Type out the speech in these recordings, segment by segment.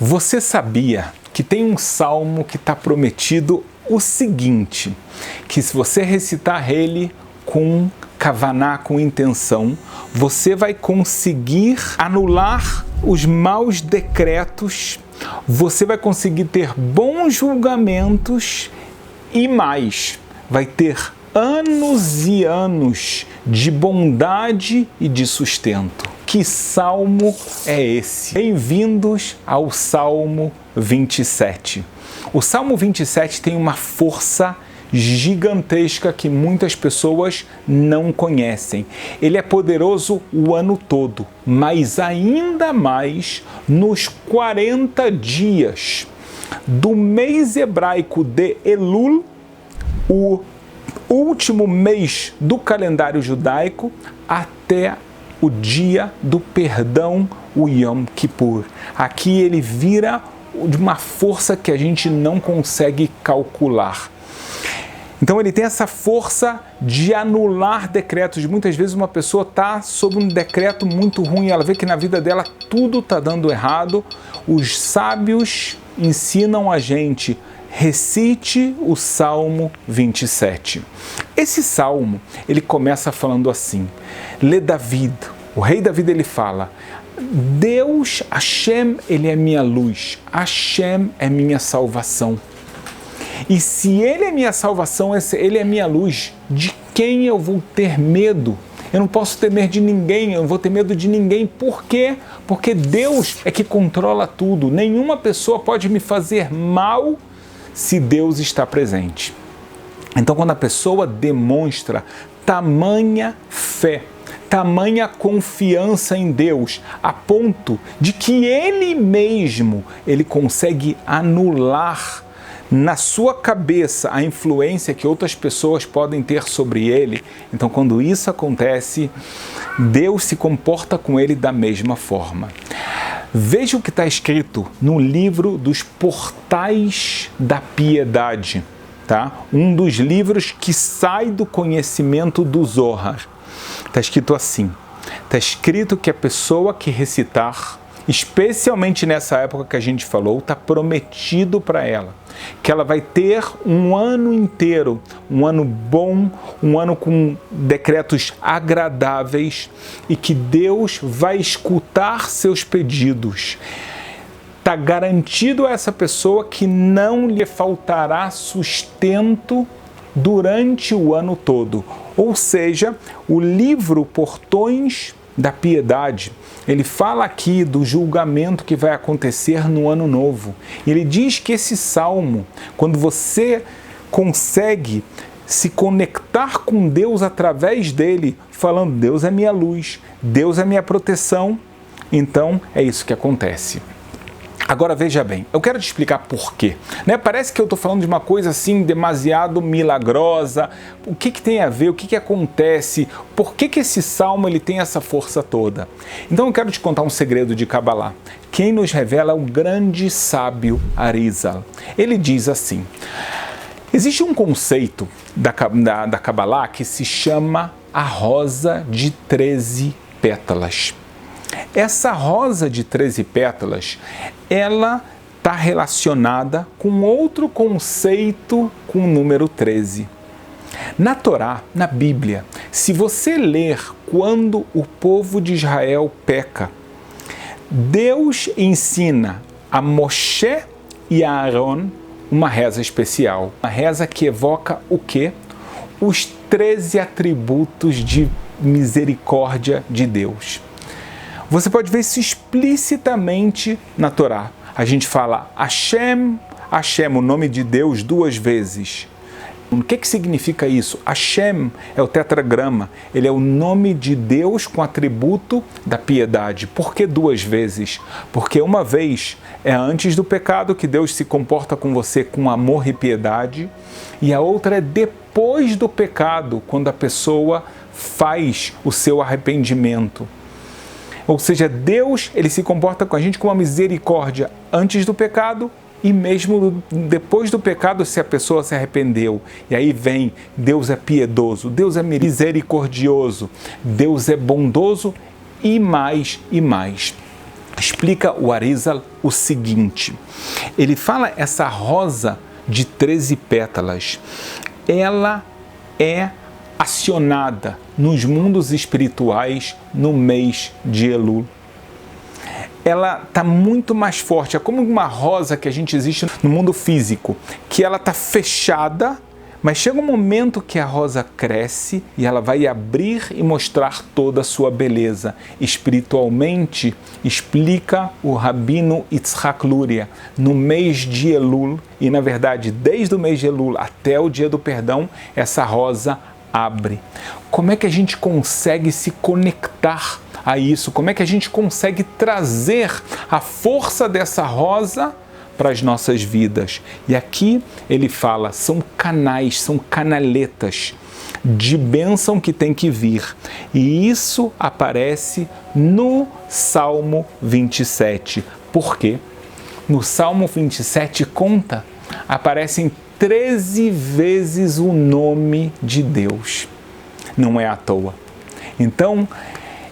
Você sabia que tem um salmo que está prometido o seguinte, que se você recitar ele com kavaná, com intenção, você vai conseguir anular os maus decretos, você vai conseguir ter bons julgamentos e mais, vai ter anos e anos de bondade e de sustento. Que salmo é esse? Bem-vindos ao Salmo 27. O Salmo 27 tem uma força gigantesca que muitas pessoas não conhecem. Ele é poderoso o ano todo, mas ainda mais nos 40 dias do mês hebraico de Elul, o último mês do calendário judaico, até o dia do perdão, o Yom Kippur. Aqui ele vira de uma força que a gente não consegue calcular. Então ele tem essa força de anular decretos. Muitas vezes uma pessoa está sob um decreto muito ruim, ela vê que na vida dela tudo está dando errado. Os sábios ensinam a gente: recite o Salmo 27. Esse salmo, ele começa falando assim: Lê David, o rei David, ele fala: Deus, Hashem, ele é minha luz, Hashem é minha salvação. E se ele é minha salvação, ele é minha luz, de quem eu vou ter medo? Eu não posso ter medo de ninguém, eu não vou ter medo de ninguém. Por quê? Porque Deus é que controla tudo. Nenhuma pessoa pode me fazer mal se Deus está presente. Então, quando a pessoa demonstra tamanha fé, tamanha confiança em Deus, a ponto de que Ele mesmo, Ele consegue anular na sua cabeça a influência que outras pessoas podem ter sobre ele. Então, quando isso acontece, Deus se comporta com ele da mesma forma. Veja o que está escrito no livro dos Portais da Piedade, tá? Um dos livros que sai do conhecimento do Zohar. Está escrito assim: está escrito que a pessoa que recitar, especialmente nessa época que a gente falou, está prometido para ela que ela vai ter um ano inteiro, um ano bom, um ano com decretos agradáveis e que Deus vai escutar seus pedidos. Está garantido a essa pessoa que não lhe faltará sustento durante o ano todo. Ou seja, o livro Portões da Piedade, ele fala aqui do julgamento que vai acontecer no ano novo. Ele diz que esse salmo, quando você consegue se conectar com Deus através dele, falando: Deus é minha luz, Deus é minha proteção, então é isso que acontece. Agora veja bem, eu quero te explicar por quê. Parece que eu estou falando de uma coisa assim demasiado milagrosa. O que tem a ver? O que acontece? Por que esse salmo ele tem essa força toda? Então eu quero te contar um segredo de Kabbalah. Quem nos revela é o grande sábio Arizal. Ele diz assim: existe um conceito da Kabbalah que se chama a rosa de 13 pétalas. Essa rosa de 13 pétalas, ela está relacionada com outro conceito com o número 13. Na Torá, na Bíblia, se você ler quando o povo de Israel peca, Deus ensina a Moshe e a Aaron uma reza especial. Uma reza que evoca o quê? Os 13 atributos de misericórdia de Deus. Você pode ver isso explicitamente na Torá. A gente fala Hashem, Hashem, o nome de Deus, 2 vezes. O que significa isso? Hashem é o tetragrama, ele é o nome de Deus com atributo da piedade. Por que 2 vezes? Porque uma vez é antes do pecado, que Deus se comporta com você com amor e piedade, e a outra é depois do pecado, quando a pessoa faz o seu arrependimento. Ou seja, Deus ele se comporta com a gente com uma misericórdia antes do pecado e mesmo depois do pecado, se a pessoa se arrependeu. E aí vem: Deus é piedoso, Deus é misericordioso, Deus é bondoso e mais e mais. explica o Arizal o seguinte, ele fala essa rosa de 13 pétalas, ela é acionada nos mundos espirituais no mês de Elul. Ela está muito mais forte, é como uma rosa que a gente existe no mundo físico, que ela está fechada, mas chega um momento que a rosa cresce e ela vai abrir e mostrar toda a sua beleza. Espiritualmente, explica o Rabino Yitzhak Luria, no mês de Elul, e na verdade desde o mês de Elul até o dia do perdão, essa rosa abre. Como é que a gente consegue se conectar a isso? Como é que a gente consegue trazer a força dessa rosa para as nossas vidas? E aqui ele fala, são canais, são canaletas de bênção que tem que vir. E isso aparece no Salmo 27. Por quê? No Salmo 27 aparecem 13 vezes o nome de Deus. Não é à toa. Então,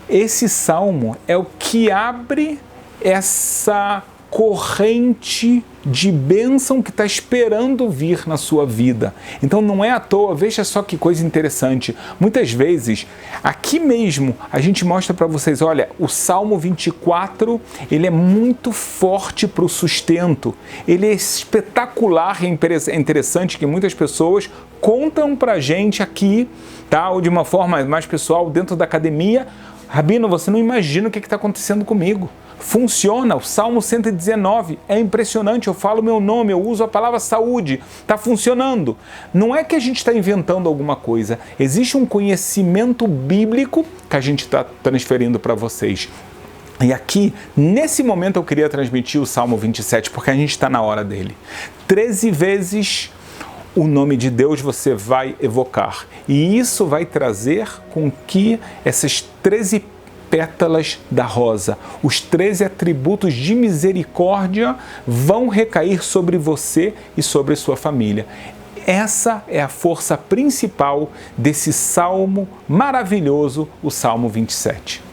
esse salmo é o que abre essa corrente de bênção que está esperando vir na sua vida. Então não é à toa, veja só que coisa interessante. Muitas vezes, aqui mesmo, a gente mostra para vocês, olha, o Salmo 24, ele é muito forte para o sustento. Ele é espetacular, é interessante que muitas pessoas contam para a gente aqui, tá? Ou de uma forma mais pessoal, dentro da academia, Rabino, você não imagina o que está acontecendo comigo. Funciona, o Salmo 119 é impressionante, eu falo meu nome, eu uso a palavra saúde, está funcionando. Não é que a gente está inventando alguma coisa, existe um conhecimento bíblico que a gente está transferindo para vocês. E aqui, nesse momento eu queria transmitir o Salmo 27, porque a gente está na hora dele. 13 vezes o nome de Deus você vai evocar, e isso vai trazer com que essas 13 pétalas da rosa, os 13 atributos de misericórdia vão recair sobre você e sobre sua família. Essa é a força principal desse salmo maravilhoso, o Salmo 27.